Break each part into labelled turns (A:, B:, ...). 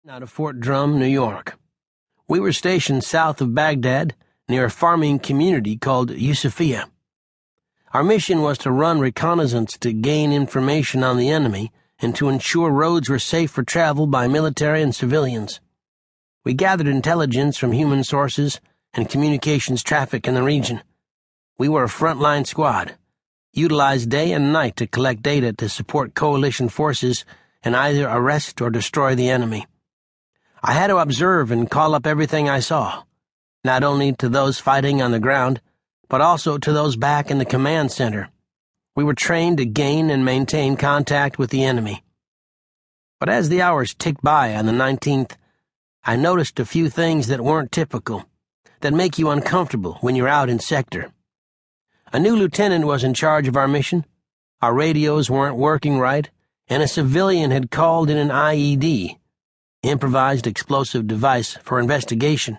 A: Out of Fort Drum, New York. We were stationed south of Baghdad, near a farming community called Yusufia. Our mission was to run reconnaissance to gain information on the enemy and to ensure roads were safe for travel by military and civilians. We gathered intelligence from human sources and communications traffic in the region. We were a frontline squad, utilized day and night to collect data to support coalition forces and either arrest or destroy the enemy. I had to observe and call up everything I saw, not only to those fighting on the ground, but also to those back in the command center. We were trained to gain and maintain contact with the enemy. But as the hours ticked by on the 19th, I noticed a few things that weren't typical, that make you uncomfortable when you're out in sector. A new lieutenant was in charge of our mission, our radios weren't working right, and a civilian had called in an IED, improvised explosive device, for investigation.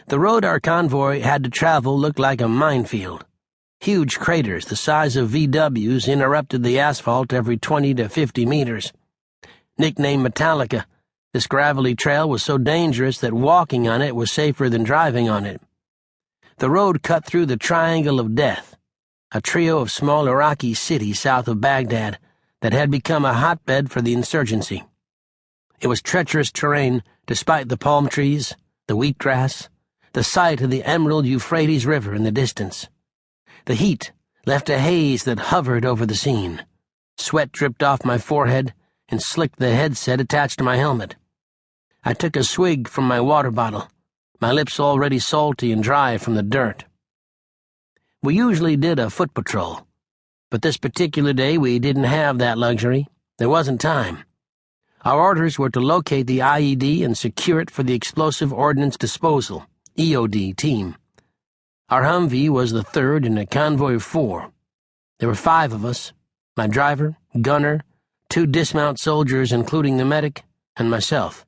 A: The road our convoy had to travel looked like a minefield. Huge craters the size of VWs interrupted the asphalt every 20 to 50 meters. Nicknamed Metallica, this gravelly trail was so dangerous that walking on it was safer than driving on it. The road cut through the Triangle of Death, a trio of small Iraqi cities south of Baghdad that had become a hotbed for the insurgency. It was treacherous terrain despite the palm trees, the wheatgrass, the sight of the emerald Euphrates River in the distance. The heat left a haze that hovered over the scene. Sweat dripped off my forehead and slicked the headset attached to my helmet. I took a swig from my water bottle, my lips already salty and dry from the dirt. We usually did a foot patrol, but this particular day we didn't have that luxury. There wasn't time. Our orders were to locate the IED and secure it for the Explosive Ordnance Disposal, EOD, team. Our Humvee was the third in a convoy of 4. There were 5 of us, my driver, gunner, 2 dismount soldiers including the medic, and myself.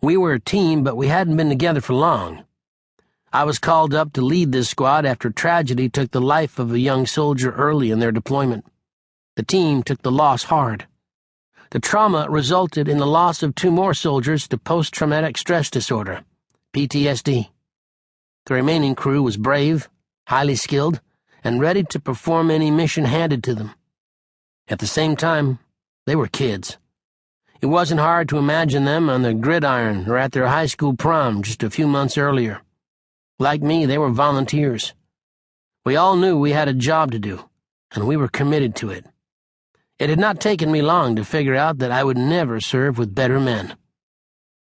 A: We were a team, but we hadn't been together for long. I was called up to lead this squad after tragedy took the life of a young soldier early in their deployment. The team took the loss hard. The trauma resulted in the loss of 2 more soldiers to post-traumatic stress disorder, PTSD. The remaining crew was brave, highly skilled, and ready to perform any mission handed to them. At the same time, they were kids. It wasn't hard to imagine them on the gridiron or at their high school prom just a few months earlier. Like me, they were volunteers. We all knew we had a job to do, and we were committed to it. It had not taken me long to figure out that I would never serve with better men.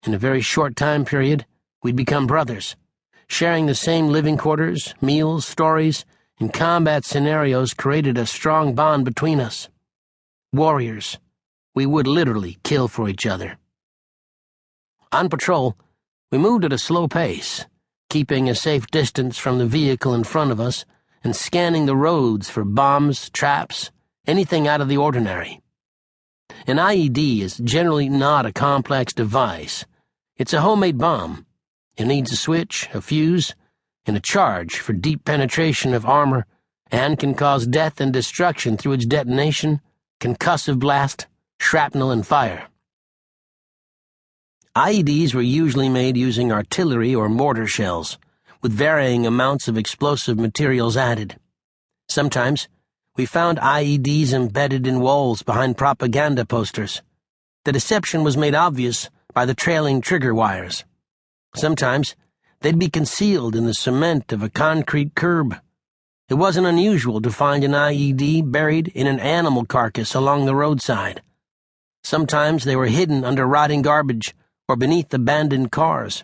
A: In a very short time period, we'd become brothers, sharing the same living quarters, meals, stories, and combat scenarios created a strong bond between us. Warriors, we would literally kill for each other. On patrol, we moved at a slow pace, keeping a safe distance from the vehicle in front of us and scanning the roads for bombs, traps, anything out of the ordinary. An IED is generally not a complex device. It's a homemade bomb. It needs a switch, a fuse, and a charge for deep penetration of armor and can cause death and destruction through its detonation, concussive blast, shrapnel, and fire. IEDs were usually made using artillery or mortar shells, with varying amounts of explosive materials added. Sometimes, we found IEDs embedded in walls behind propaganda posters. The deception was made obvious by the trailing trigger wires. Sometimes, they'd be concealed in the cement of a concrete curb. It wasn't unusual to find an IED buried in an animal carcass along the roadside. Sometimes they were hidden under rotting garbage or beneath abandoned cars.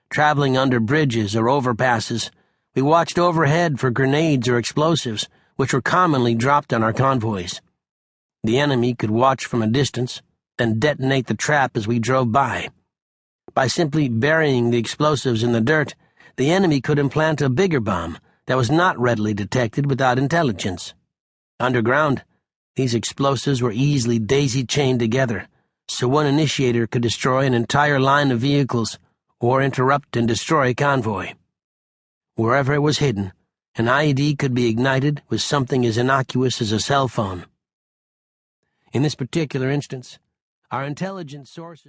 A: Traveling under bridges or overpasses, we watched overhead for grenades or explosives, which were commonly dropped on our convoys. The enemy could watch from a distance, then detonate the trap as we drove by. By simply burying the explosives in the dirt, the enemy could implant a bigger bomb that was not readily detected without intelligence. Underground, these explosives were easily daisy-chained together, so one initiator could destroy an entire line of vehicles or interrupt and destroy a convoy. Wherever it was hidden, an IED could be ignited with something as innocuous as a cell phone. In this particular instance, our intelligence sources